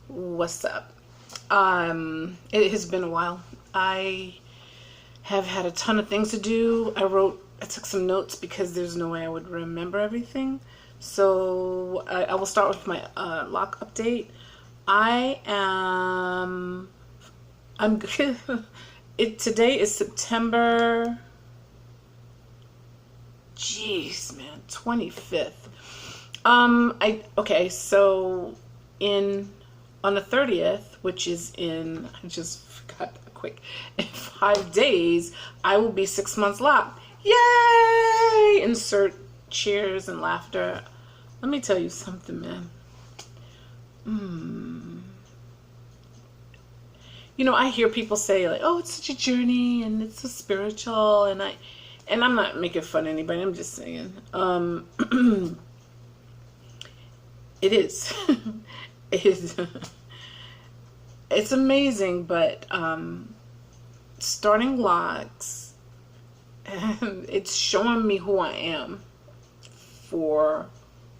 What's up? It has been a while. I have had a ton of things to do. I took some notes because there's no way I would remember everything. So I will start with my lock update. I'm today is September, jeez man, 25th. Okay, so on the 30th, which is I just forgot that quick, in 5 days, I will be 6 months locked. Yay! Insert cheers and laughter. Let me tell you something, man. You know, I hear people say like, "Oh, it's such a journey and it's so spiritual," and I'm not making fun of anybody. I'm just saying, it is. It is. It's amazing, but starting locks, it's showing me who I am for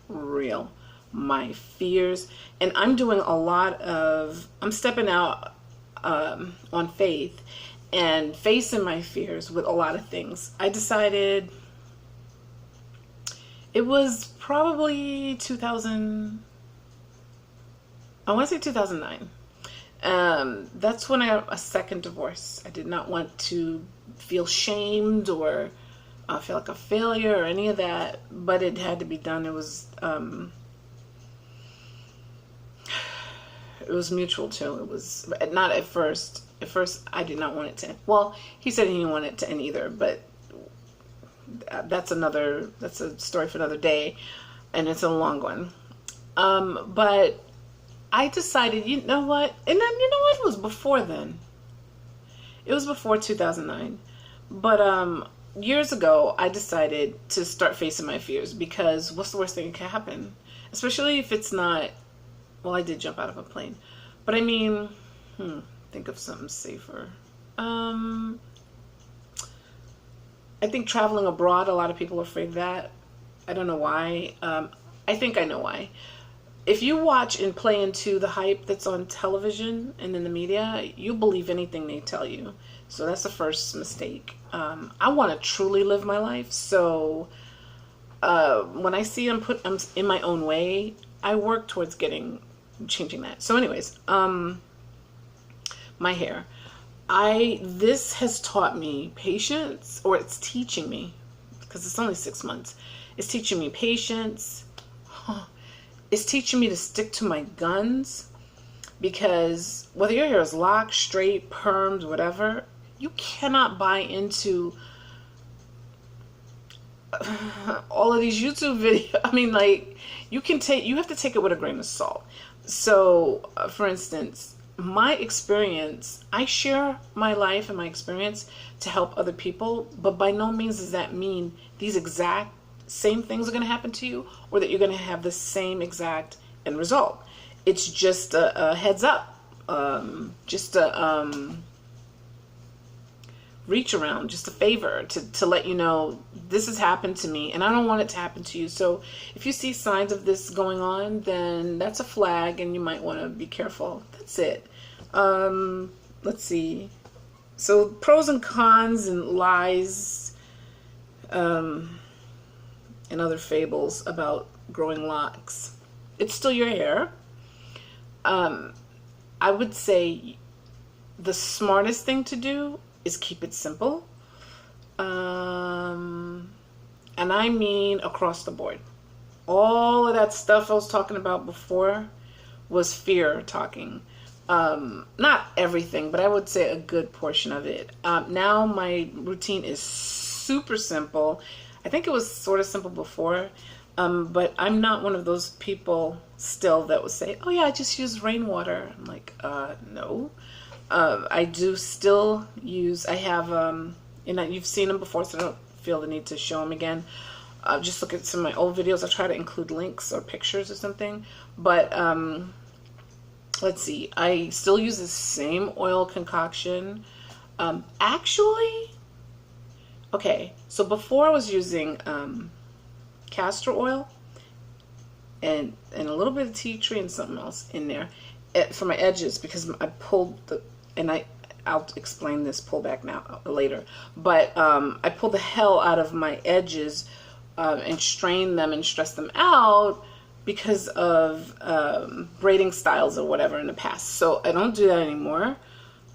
real. My fears, and I'm stepping out on faith and facing my fears with a lot of things. I decided it was probably 2009. That's when I got a second divorce. I did not want to feel shamed or feel like a failure or any of that, but it had to be done. It was mutual too. It was not at first. At first, I did not want it to end. Well, he said he didn't want it to end either, but that's a story for another day, and it's a long one. But I decided, you know what? And then, you know what? It was before then. It was before 2009. But years ago, I decided to start facing my fears, because what's the worst thing that can happen? Especially if it's not, well, I did jump out of a plane. But I mean, think of something safer. I think traveling abroad, a lot of people are afraid of that. I don't know why. I think I know why. If you watch and play into the hype that's on television and in the media, you believe anything they tell you. So that's the first mistake. I want to truly live my life. So when I see them I'm in my own way, I work towards changing that. So anyways, my hair. This has taught me patience, or it's teaching me, because it's only 6 months. It's teaching me patience. It's teaching me to stick to my guns, because whether your hair is locked, straight, permed, whatever, you cannot buy into all of these YouTube videos. I mean, like, you have to take it with a grain of salt. So, for instance, my experience, I share my life and my experience to help other people, but by no means does that mean these exact same things are going to happen to you, or that you're going to have the same exact end result. It's just a heads up, just a reach around, just a favor to let you know this has happened to me and I don't want it to happen to you. So if you see signs of this going on, then that's a flag and you might want to be careful. That's it. Let's see. So pros and cons and lies, and other fables about growing locks. It's still your hair. I would say the smartest thing to do is keep it simple. And I mean across the board. All of that stuff I was talking about before was fear talking. Not everything, but I would say a good portion of it. Now my routine is super simple. I think it was sort of simple before, but I'm not one of those people still that would say, "Oh yeah, I just use rainwater." I'm like, no. I do still use. I have, you've seen them before, so I don't feel the need to show them again. Just look at some of my old videos. I try to include links or pictures or something. But let's see. I still use the same oil concoction. Actually. Okay, so before I was using castor oil and a little bit of tea tree and something else in there, for my edges, because I pulled the, and I'll explain this pullback now later, but I pulled the hell out of my edges and strained them and stressed them out because of braiding styles or whatever in the past. So I don't do that anymore.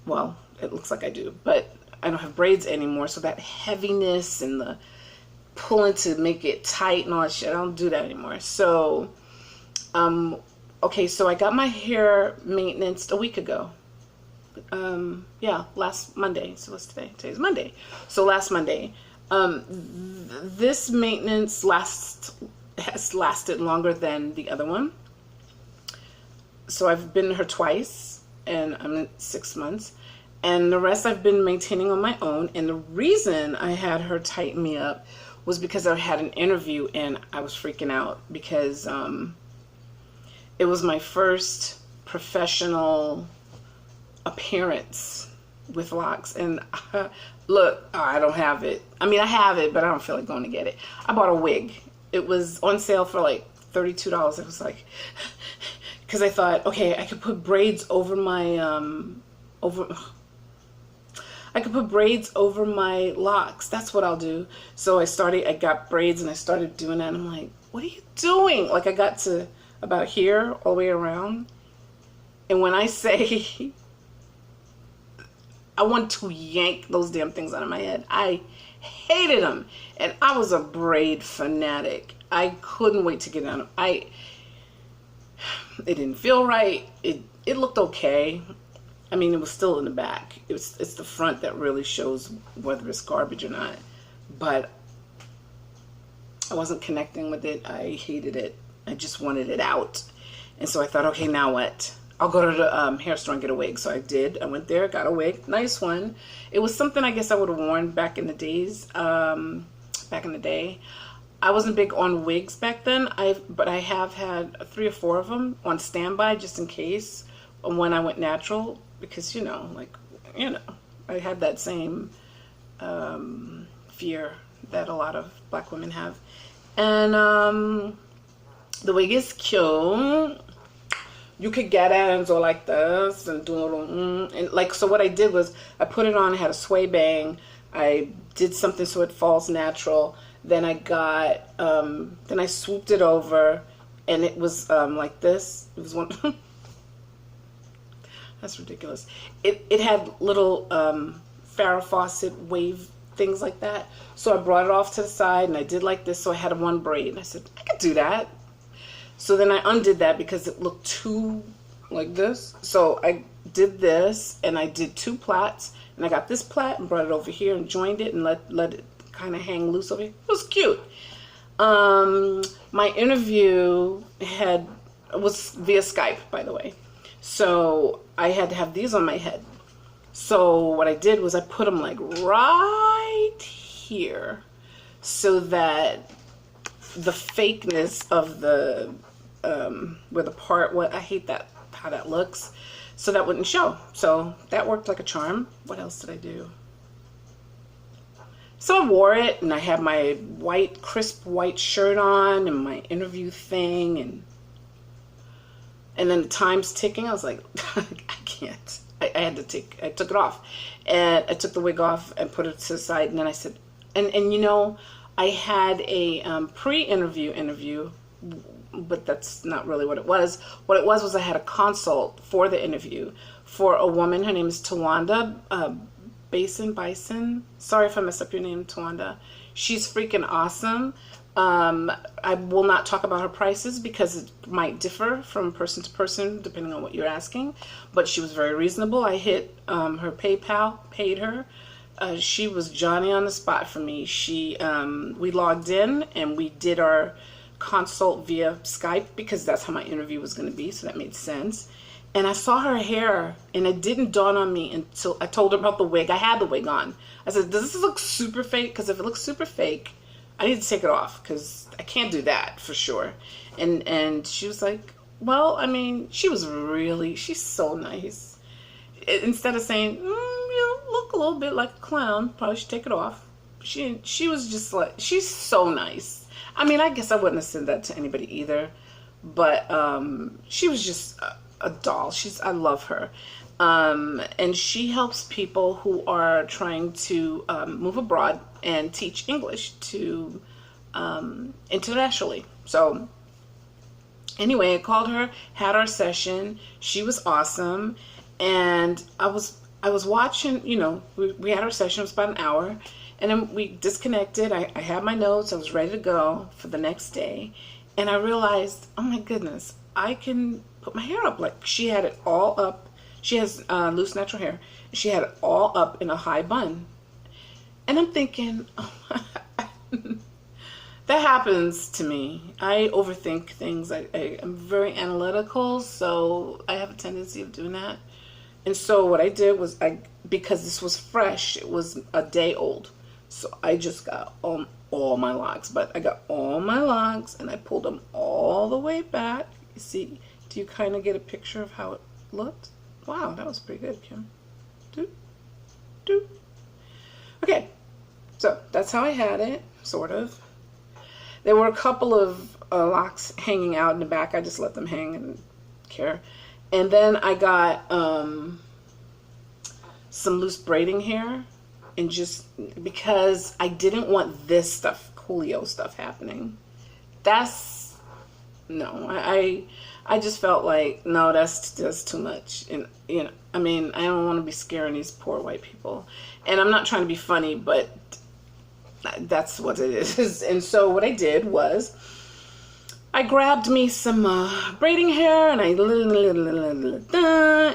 Well, it looks like I do, but I don't have braids anymore. So that heaviness and the pulling to make it tight and all that shit, I don't do that anymore. So, okay, so I got my hair maintenance a week ago. Yeah, last Monday. So what's today? Today's Monday. So last Monday. This maintenance has lasted longer than the other one. So I've been to her twice, and I'm in 6 months. And the rest I've been maintaining on my own. And the reason I had her tighten me up was because I had an interview and I was freaking out because it was my first professional appearance with locks. And look, I don't have it. I mean, I have it, but I don't feel like going to get it. I bought a wig. It was on sale for like $32. It was like, because I thought, okay, I could put braids over my I could put braids over my locks. That's what I'll do. So I got braids and I started doing that. And I'm like, what are you doing? Like I got to about here all the way around. And when I say I want to yank those damn things out of my head, I hated them. And I was a braid fanatic. I couldn't wait to get on them. It didn't feel right. It looked okay. I mean, it was still in the back. It's the front that really shows whether it's garbage or not. But I wasn't connecting with it. I hated it. I just wanted it out. And so I thought, okay, now what? I'll go to the hair store and get a wig. So I did. I went there, got a wig. Nice one. It was something I guess I would have worn back in the days. Back in the day. I wasn't big on wigs back then. But I have had 3 or 4 of them on standby just in case when I went natural. Because, I had that same fear that a lot of black women have. And the wig is cute. You could get it and go like this and do a little, and like, so what I did was I put it on, I had a sway bang. I did something so it falls natural. Then I got, then I swooped it over and it was like this. It was one... That's ridiculous. It had little Farrah Fawcett wave things like that. So I brought it off to the side and I did like this. So I had one braid and I said, I could do that. So then I undid that because it looked too like this. So I did this and I did 2 plaits and I got this plait and brought it over here and joined it and let it kind of hang loose over here. It was cute. My interview was via Skype, by the way. So I had to have these on my head. So what I did was I put them like right here so that the fakeness of the, where the part, I hate that, how that looks, so that wouldn't show. So that worked like a charm. What else did I do? So I wore it and I had my crisp white shirt on and my interview thing and then the time's ticking. I was like, I can't. I took it off. And I took the wig off and put it to the side. And then I said, and I had a pre-interview, but that's not really what it was. What it was I had a consult for the interview for a woman. Her name is Tawanda Bison. Sorry if I messed up your name, Tawanda. She's freaking awesome. I will not talk about her prices because it might differ from person to person depending on what you're asking, but she was very reasonable. I hit her PayPal, paid her. She was Johnny on the spot for me. We logged in and we did our consult via Skype because that's how my interview was going to be, so that made sense. And I saw her hair and it didn't dawn on me until I told her about the wig. I had the wig on. I said, does this look super fake? Because if it looks super fake, I need to take it off because I can't do that for sure. And she was like, well, I mean, she's so nice. Instead of saying, you look a little bit like a clown, probably should take it off. She was just like, she's so nice. I mean, I guess I wouldn't have said that to anybody either. But she was just a doll. I love her. And she helps people who are trying to move abroad and teach English to internationally. So anyway, I called her, had our session. She was awesome, and I was watching. You know, we had our session. It was about an hour, and then we disconnected. I had my notes. I was ready to go for the next day, and I realized, oh my goodness, I can put my hair up. Like, she had it all up. She has loose natural hair. She had it all up in a high bun, and I'm thinking, oh, that happens to me. I overthink things. I am very analytical, so I have a tendency of doing that. And so what I did was, because this was fresh, it was a day old, so I just got all my locks. But I got all my locks, and I pulled them all the way back. You see, do you kind of get a picture of how it looked? Wow, that was pretty good, Kim. Okay, so that's how I had it, sort of. There were a couple of locks hanging out in the back. I just let them hang and care. And then I got some loose braiding hair, and just because I didn't want this stuff, Coolio stuff, happening. No, I just felt like, no, that's just too much. And, you know, I mean, I don't want to be scaring these poor white people. And I'm not trying to be funny, but that's what it is. And so what I did was, I grabbed me some braiding hair, and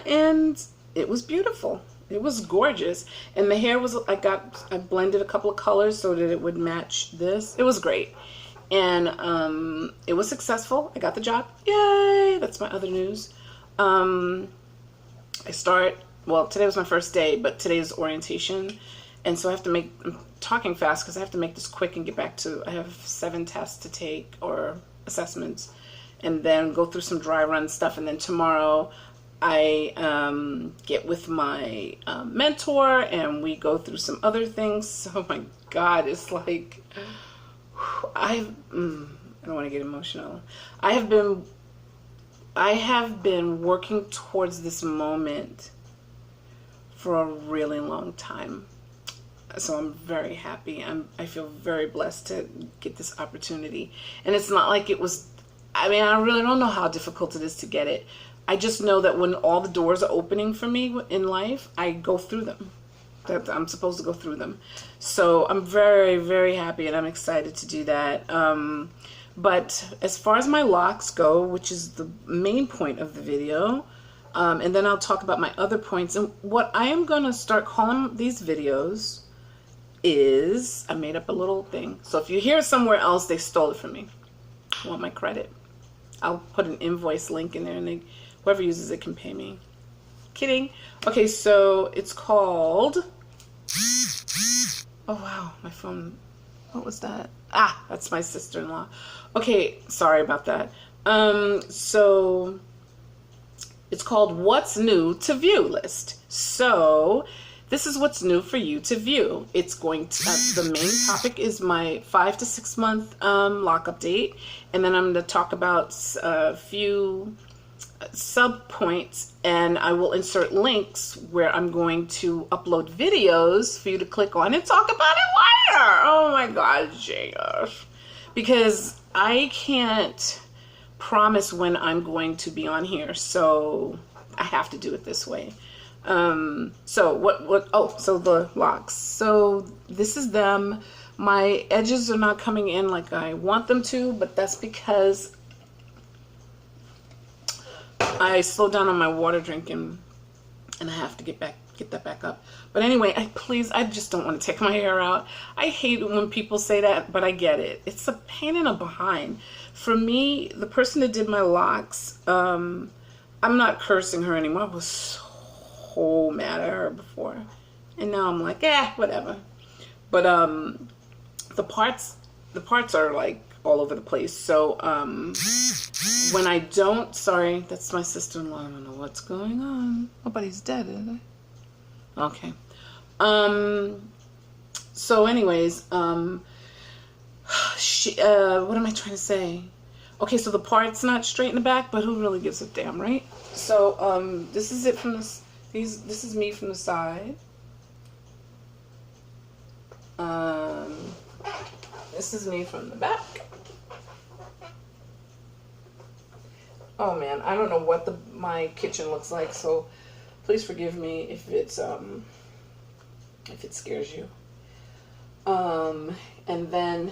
and it was beautiful. It was gorgeous. And the hair was, I blended a couple of colors so that it would match this. It was great. And it was successful. I got the job. Yay! That's my other news. Well, today was my first day, but today is orientation. And so I'm talking fast because I have to make this quick and get back to, I have 7 tests to take, or assessments, and then go through some dry run stuff. And then tomorrow I get with my mentor, and we go through some other things. Oh my God, it's like, I don't want to get emotional. I have been working towards this moment for a really long time. So I'm very happy. I feel very blessed to get this opportunity. And it's not like it was, I mean, I really don't know how difficult it is to get it. I just know that when all the doors are opening for me in life, I go through them. That I'm supposed to go through them. So I'm very, very happy, and I'm excited to do that. But as far as my locks go, which is the main point of the video, and then I'll talk about my other points. And what I am going to start calling these videos is, I made up a little thing. So if you hear it somewhere else, they stole it from me. I want my credit. I'll put an invoice link in there, and whoever uses it can pay me. Kidding. Okay, so it's called, oh wow, my phone, what was that? Ah, that's my sister-in-law. Okay, sorry about that. So it's called What's New to View List. So this is what's new for you to view. It's going to, the main topic is my 5 to 6 month lock update. And then I'm going to talk about a few sub points, and I will insert links where I'm going to upload videos for you to click on and talk about it later. Oh my God, JF. Because I can't promise when I'm going to be on here, so I have to do it this way. So so the locks. So this is them. My edges are not coming in like I want them to, but that's because I slowed down on my water drinking, and I have to get that back up. But anyway, I just don't want to take my hair out. I hate it when people say that, but I get it. It's a pain in the behind. For me, the person that did my locks, I'm not cursing her anymore. I was so mad at her before, and now I'm like, whatever. But the parts are like all over the place. So when I don't, sorry, that's my sister-in-law. I don't know what's going on. Nobody's dead, is they? Okay. So anyways, what am I trying to say? Okay, so the part's not straight in the back, but who really gives a damn, right? So this is it from this. This is me from the side. This is me from the back. Oh man, I don't know what my kitchen looks like, so please forgive me if it scares you. And then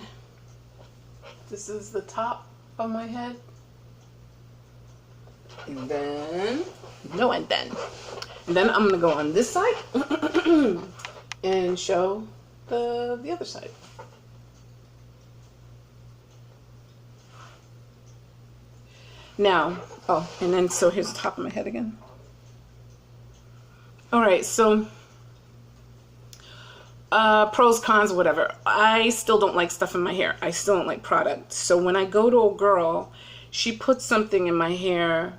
this is the top of my head. And then I'm gonna go on this side and show the other side. Now, and then so here's the top of my head again. All right, so pros, cons, whatever. I still don't like stuff in my hair. I still don't like product. So when I go to a girl, she puts something in my hair.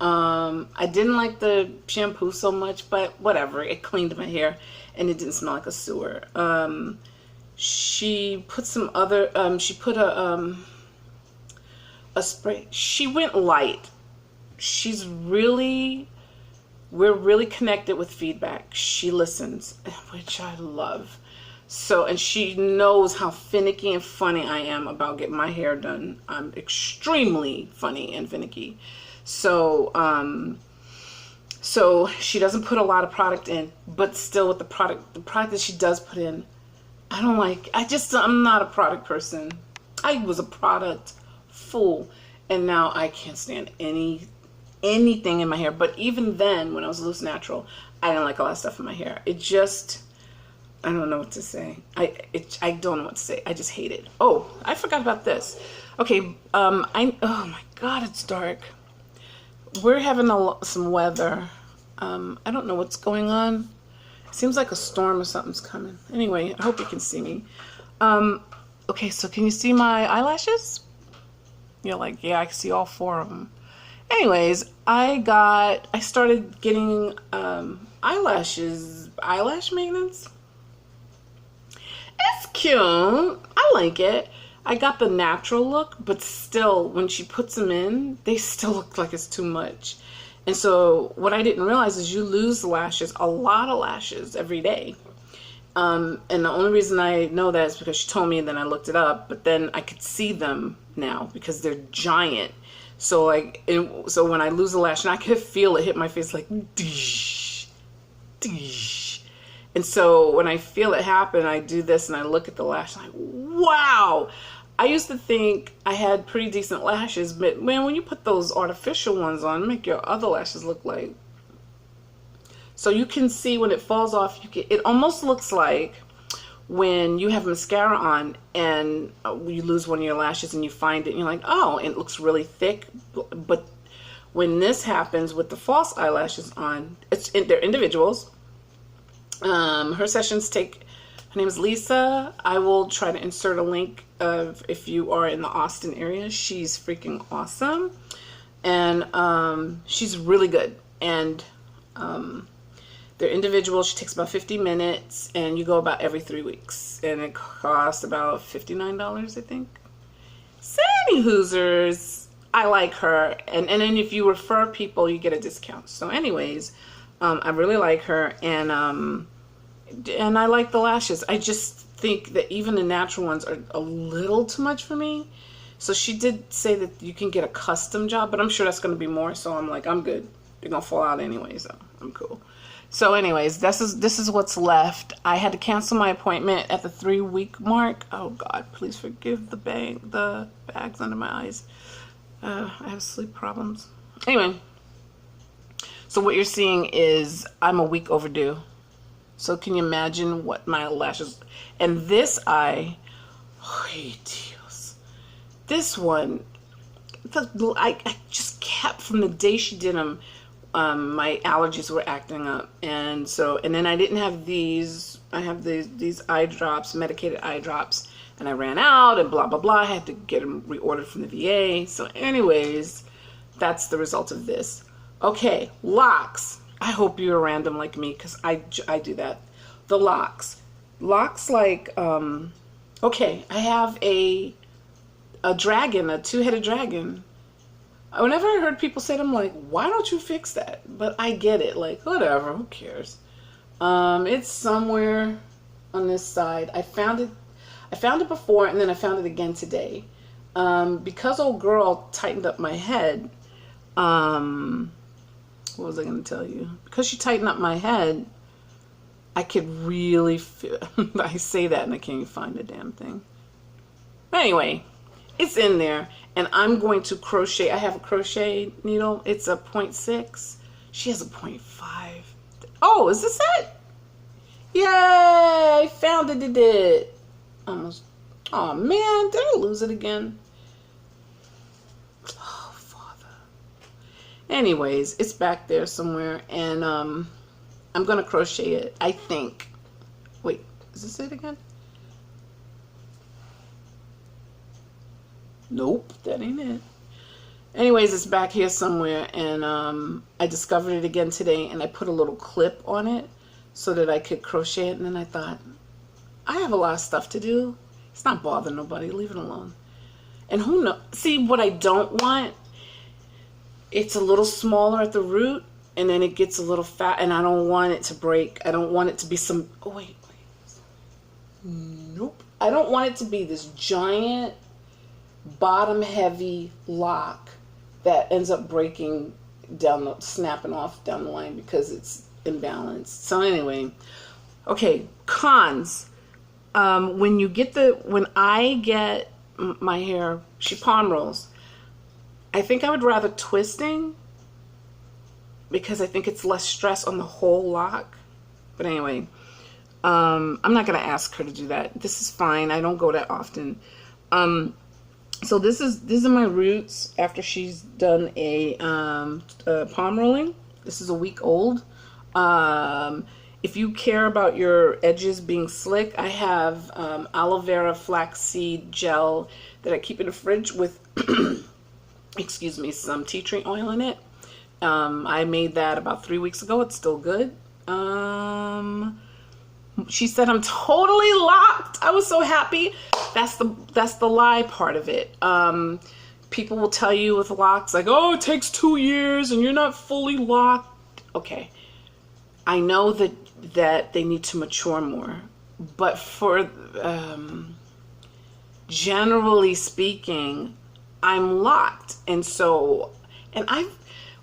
I didn't like the shampoo so much, but whatever. It cleaned my hair and it didn't smell like a sewer. She put some other, she put a spray. She went light. We're really connected with feedback. She listens, which I love. So, and she knows how finicky and funny I am about getting my hair done. I'm extremely funny and finicky. So, so she doesn't put a lot of product in, but still with the product that she does put in, I don't like. I'm not a product person. I was a product fool, and now I can't stand anything in my hair. But even then, when I was loose natural, I didn't like a lot of stuff in my hair. It just, I don't know what to say. I don't know what to say. I just hate it. Oh, I forgot about this. Okay, oh my God, it's dark. We're having some weather. I don't know what's going on. It seems like a storm or something's coming. Anyway, I hope you can see me. Okay, so can you see my eyelashes? You're like, yeah, I can see all 4 of them. Anyways, I started getting eyelash maintenance. It's cute. I like it. I got the natural look, but still, when she puts them in, they still look like it's too much. And so what I didn't realize is you lose lashes, a lot of lashes every day. And the only reason I know that is because she told me, and then I looked it up, but then I could see them now because they're giant. So so when I lose a lash, and I could feel it hit my face like, dish, dish. And so when I feel it happen, I do this and I look at the lash, I'm like, wow. I used to think I had pretty decent lashes, but man, when you put those artificial ones on, make your other lashes look like. So you can see when it falls off, it almost looks like when you have mascara on and you lose one of your lashes and you find it and you're like, oh, and it looks really thick. But when this happens with the false eyelashes on, they're individuals. Her sessions take, her name is Lisa. I will try to insert a link of if you are in the Austin area. She's freaking awesome. And she's really good. And they're individual. She takes about 50 minutes and you go about every 3 weeks. And it costs about $59, I think. So any Hoosers, I like her. And then if you refer people, you get a discount. So anyways, I really like her. And I like the lashes. I just think that even the natural ones are a little too much for me. So she did say that you can get a custom job, but I'm sure that's going to be more. So I'm like, I'm good. They're going to fall out anyway, so I'm cool. So anyways, this is what's left. I had to cancel my appointment at the 3-week mark. Oh God, please forgive the bags under my eyes. I have sleep problems. Anyway, so what you're seeing is I'm a week overdue. So can you imagine what my lashes, and this eye, oh Dios, this one, I just kept from the day she did them. My allergies were acting up, and then I didn't have these. I have these eye drops, medicated eye drops, and I ran out, and blah blah blah. I had to get them reordered from the VA. So, anyways, that's the result of this. Okay, locks. I hope you're random like me, because I do that. The locks like okay. I have a a dragon, a two-headed dragon. Whenever I heard people say it, I'm like, why don't you fix that? But I get it. Like, whatever, who cares? It's somewhere on this side. I found it before, and then I found it again today. Because old girl tightened up my head, what was I going to tell you? Because she tightened up my head, I could really feel, I say that and I can't even find the damn thing. But anyway, it's in there, and I'm going to crochet. I have a crochet needle. It's a 0.6. She has a 0.5. Oh, is this it? Yay! I found it. It did. Almost. Oh man, did I lose it again? Oh, Father. Anyways, it's back there somewhere, and I'm gonna crochet it, I think. Wait, is this it again? Nope, that ain't it. Anyways, it's back here somewhere, and I discovered it again today, and I put a little clip on it so that I could crochet it, and then I thought, I have a lot of stuff to do. It's not bothering nobody. Leave it alone. And who knows? See, what I don't want, it's a little smaller at the root, and then it gets a little fat, and I don't want it to break. I don't want it to be some... Oh, wait. Nope. I don't want it to be this giant, bottom-heavy lock that ends up breaking down, snapping off down the line because it's imbalanced. So anyway, okay, cons. When I get my hair, she palm rolls. I think I would rather twisting because I think it's less stress on the whole lock. But anyway, I'm not going to ask her to do that. This is fine. I don't go that often. So these are my roots after she's done a palm rolling. This is a week old. If you care about your edges being slick, I have aloe vera flaxseed gel that I keep in the fridge with, excuse me, some tea tree oil in it. I made that about 3 weeks ago. It's still good. She said I'm totally locked. I was so happy. That's the lie part of it. People will tell you with locks like, oh, it takes 2 years and you're not fully locked. Okay. I know that they need to mature more, but for generally speaking, I'm locked, and I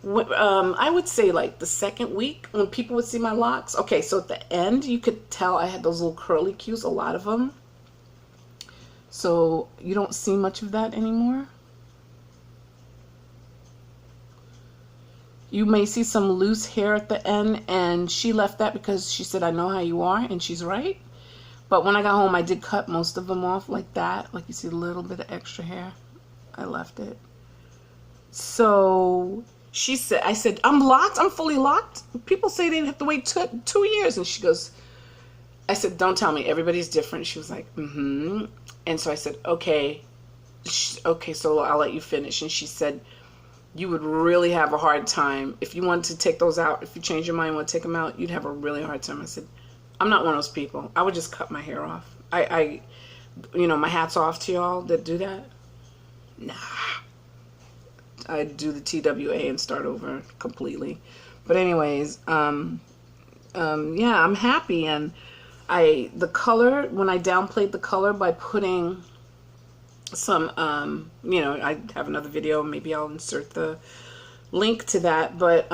would say like the second week when people would see my locks. Okay, so at the end you could tell I had those little curly cues, a lot of them. So you don't see much of that anymore. You may see some loose hair at the end, and she left that because she said, I know how you are, and she's right. But when I got home, I did cut most of them off like that. Like you see a little bit of extra hair. I left it. So I said, I'm locked. I'm fully locked. People say they have to wait 2 years. And she goes, I said, don't tell me. Everybody's different. She was like, mm-hmm. And so I said, okay. Okay, so I'll let you finish. And she said, you would really have a hard time if you wanted to take those out. If you change your mind and want to take them out, you'd have a really hard time. I said, I'm not one of those people. I would just cut my hair off. My hat's off to y'all that do that. Nah. I'd do the TWA and start over completely. But anyways, yeah, I'm happy. And the color, when I downplayed the color by putting some, I have another video, maybe I'll insert the link to that, but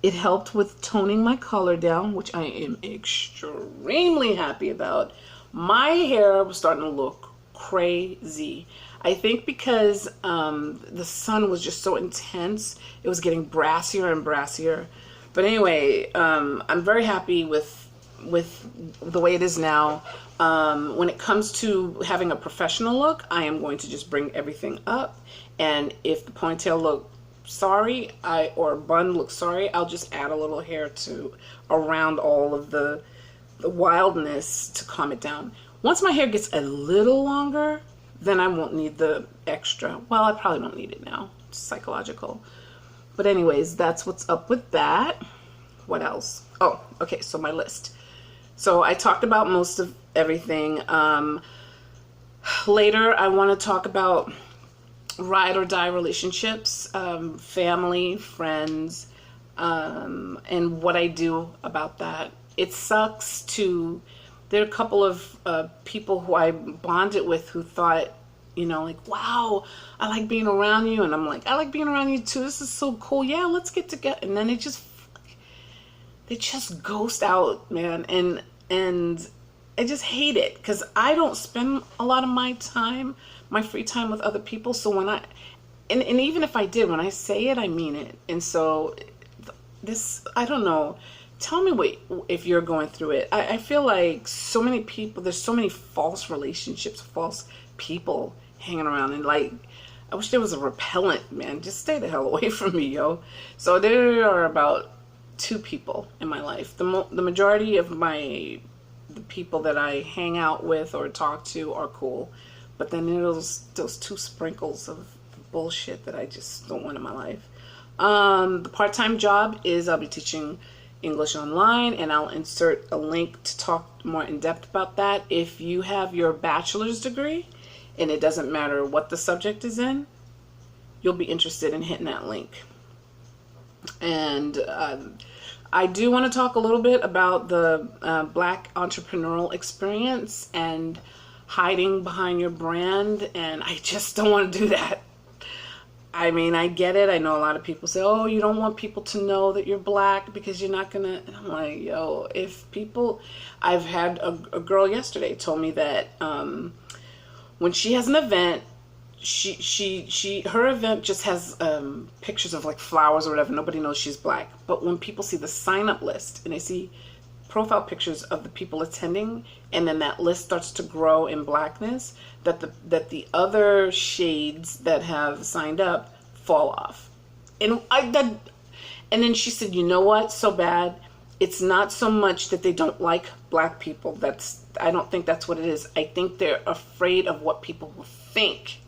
it helped with toning my color down, which I am extremely happy about. My hair was starting to look crazy. I think because the sun was just so intense, it was getting brassier and brassier. But anyway, I'm very happy with the way it is now. When it comes to having a professional look, I am going to just bring everything up, and if the ponytail look sorry, or bun looks sorry, I'll just add a little hair around all of the wildness to calm it down. Once my hair gets a little longer, then I won't need the extra. Well, I probably don't need it now. It's psychological. But anyways, that's what's up with that. What else? Oh, okay, so my list. So I talked about most of everything. Later, I want to talk about ride or die relationships, family, friends, and what I do about that. It sucks to, there are a couple of people who I bonded with who thought, you know, like, wow, I like being around you. And I'm like, I like being around you too. This is so cool. Yeah, let's get together. And then they just ghost out, man. And I just hate it because I don't spend a lot of my time, my free time with other people. So when and even if I did, when I say it, I mean it. And so this, I don't know. Tell me if you're going through it. I feel like so many people, there's so many false relationships, false people hanging around. And like, I wish there was a repellent, man. Just stay the hell away from me, yo. So there are about 2 people in my life. The majority of the people that I hang out with or talk to are cool. But then there's those 2 sprinkles of bullshit that I just don't want in my life. The part-time job is I'll be teaching English online, and I'll insert a link to talk more in depth about that. If you have your bachelor's degree, and it doesn't matter what the subject is in, you'll be interested in hitting that link. And I do want to talk a little bit about the Black entrepreneurial experience and hiding behind your brand, and I just don't want to do that. I mean, I get it. I know a lot of people say, oh, you don't want people to know that you're Black because you're not gonna. And I'm like, yo, if people, I've had a girl yesterday told me that when she has an event, her event just has pictures of like flowers or whatever. Nobody knows she's Black. But when people see the sign up list and they see profile pictures of the people attending, and then that list starts to grow in Blackness, that the other shades that have signed up fall off. And then she said, you know what? So bad. It's not so much that they don't like Black people. I don't think that's what it is. I think they're afraid of what people will think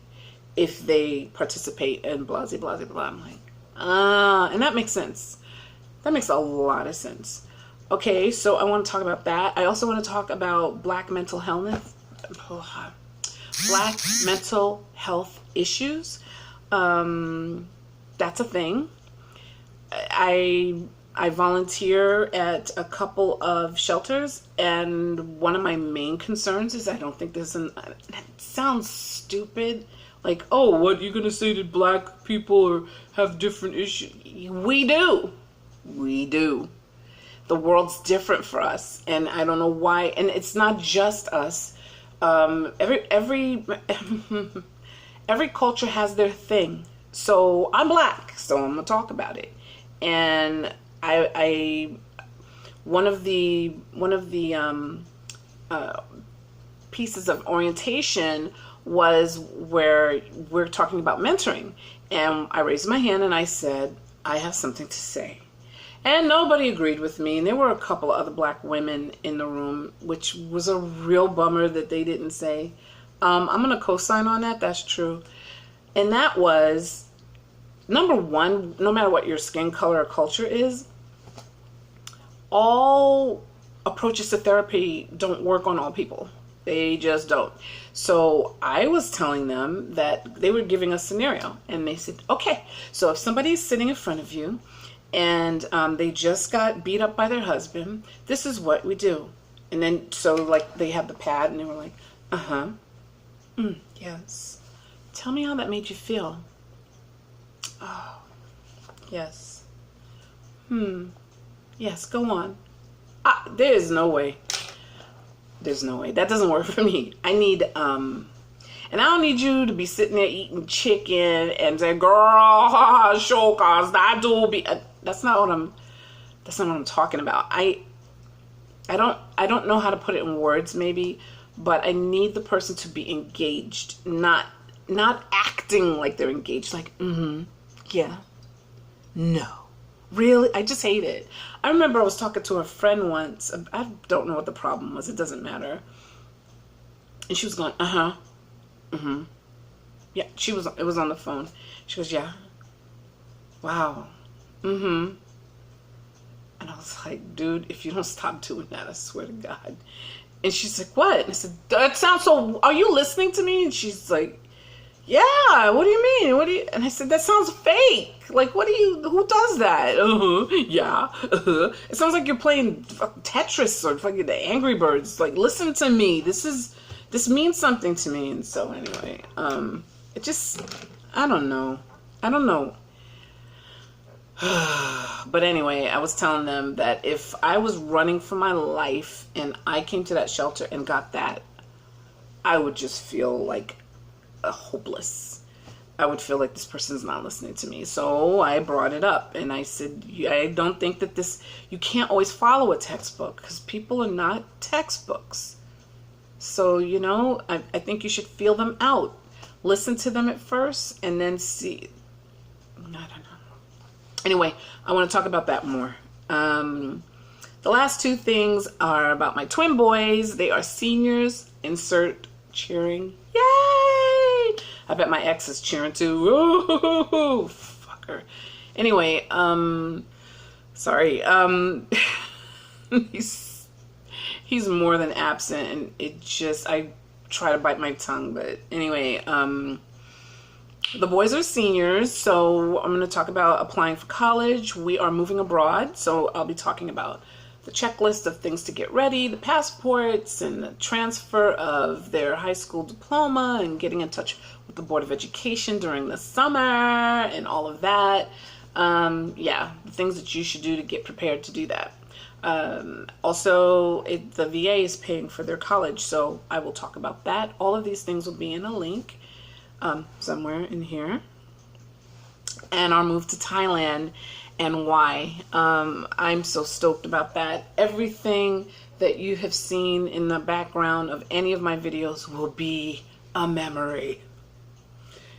if they participate in blah, blah, blah, blah. I'm like, and that makes sense. That makes a lot of sense. Okay, so I want to talk about that. I also want to talk about Black mental health, Black mental health issues. That's a thing. I volunteer at a couple of shelters, and one of my main concerns is I don't think it sounds stupid. Like, oh, what, you're going to say that Black people have different issues? We do. We do. The world's different for us, and I don't know why. And it's not just us. Every culture has their thing. So I'm Black, so I'm gonna talk about it. And one of the pieces of orientation was where we're talking about mentoring, and I raised my hand and I said, I have something to say. And nobody agreed with me. And there were a couple of other Black women in the room, which was a real bummer that they didn't say. I'm going to co-sign on that. That's true. And that was, number one, no matter what your skin color or culture is, all approaches to therapy don't work on all people. They just don't. So I was telling them that they were giving a scenario. And they said, okay, so if somebody's sitting in front of you, and they just got beat up by their husband, this is what we do. And then, so like they had the pad and they were like, yes. Tell me how that made you feel. Oh, yes. Yes, go on. There is no way. There's no way. That doesn't work for me. I need, and I don't need you to be sitting there eating chicken and say, girl, show cause that do be. That's not what I'm talking about. I don't know how to put it in words maybe, but I need the person to be engaged, not acting like they're engaged, like, yeah, no. Really? I just hate it. I remember I was talking to a friend once. I don't know what the problem was. It doesn't matter. And she was going, yeah, it was on the phone. She goes, yeah. Wow. And I was like, dude, if you don't stop doing that, I swear to God. And she's like, what? And I said, that sounds so, are you listening to me? And she's like, yeah, what do you mean? What do you, and I said, that sounds fake. Like, who does that? Yeah. It sounds like you're playing Tetris or fucking the Angry Birds. Like, listen to me. This means something to me. And so anyway, it just, I don't know. But anyway, I was telling them that if I was running for my life and I came to that shelter and got that, I would just feel like hopeless. I would feel like this person's not listening to me. So I brought it up and I said, I don't think that you can't always follow a textbook because people are not textbooks. So, I think you should feel them out. Listen to them at first and then see. I don't know. Anyway, I want to talk about that more. The last two things are about my twin boys. They are seniors. Insert cheering. Yay! I bet my ex is cheering too. Ooh, fucker. Anyway, sorry. He's more than absent, and I try to bite my tongue, but anyway, the boys are seniors, so I'm going to talk about applying for college. We are moving abroad, so I'll be talking about the checklist of things to get ready, the passports, and the transfer of their high school diploma, and getting in touch with the Board of Education during the summer, and all of that. The things that you should do to get prepared to do that. Also, the VA is paying for their college, so I will talk about that. All of these things will be in a link somewhere in here. And our move to Thailand and why. I'm so stoked about that. Everything that you have seen in the background of any of my videos will be a memory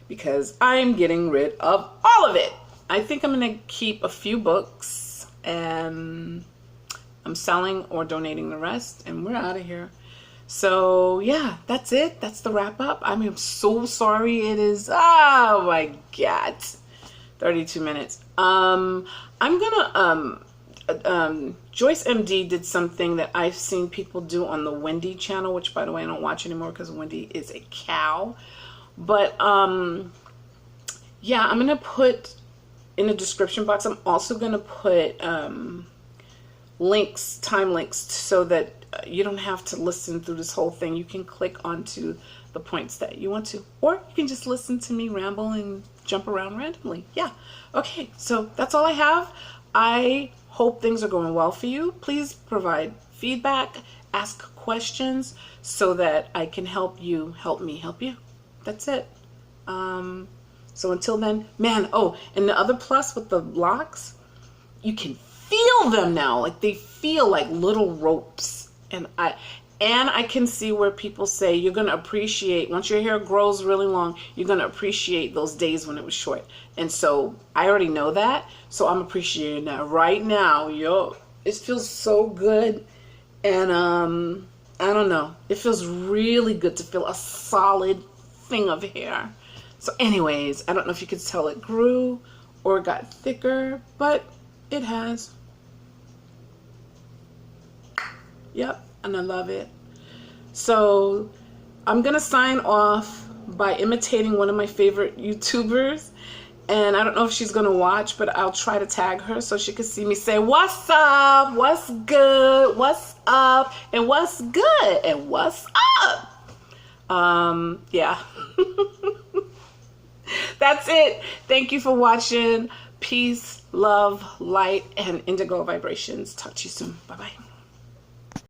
because I'm getting rid of all of it. I think I'm going to keep a few books and I'm selling or donating the rest, and we're out of here. So yeah, that's it. That's the wrap up. I am so sorry. It is, oh my God, 32 minutes. I'm gonna, Joyce MD did something that I've seen people do on the Wendy channel, which by the way, I don't watch anymore because Wendy is a cow. But yeah, I'm gonna put in the description box, I'm also gonna put links, time links, so that you don't have to listen through this whole thing. You can click onto the points that you want to, or you can just listen to me ramble and jump around randomly. Yeah. Okay. So that's all I have. I hope things are going well for you. Please provide feedback, ask questions so that I can help you, help me help you. That's it. So until then, man, oh, and the other plus with the locks, you can feel them now. Like they feel like little ropes. And I can see where people say you're going to appreciate, once your hair grows really long, you're going to appreciate those days when it was short. And so I already know that. So I'm appreciating that right now. Yo, it feels so good. And I don't know. It feels really good to feel a solid thing of hair. So anyways, I don't know if you could tell it grew or got thicker, but it has. Yep, and I love it. So I'm gonna sign off by imitating one of my favorite YouTubers, and I don't know if she's gonna watch, but I'll try to tag her so she can see me say, what's up, what's good, what's up, and what's good, and what's up. Yeah. That's it. Thank you for watching. Peace, love, light, and indigo vibrations. Talk to you soon. Bye-bye.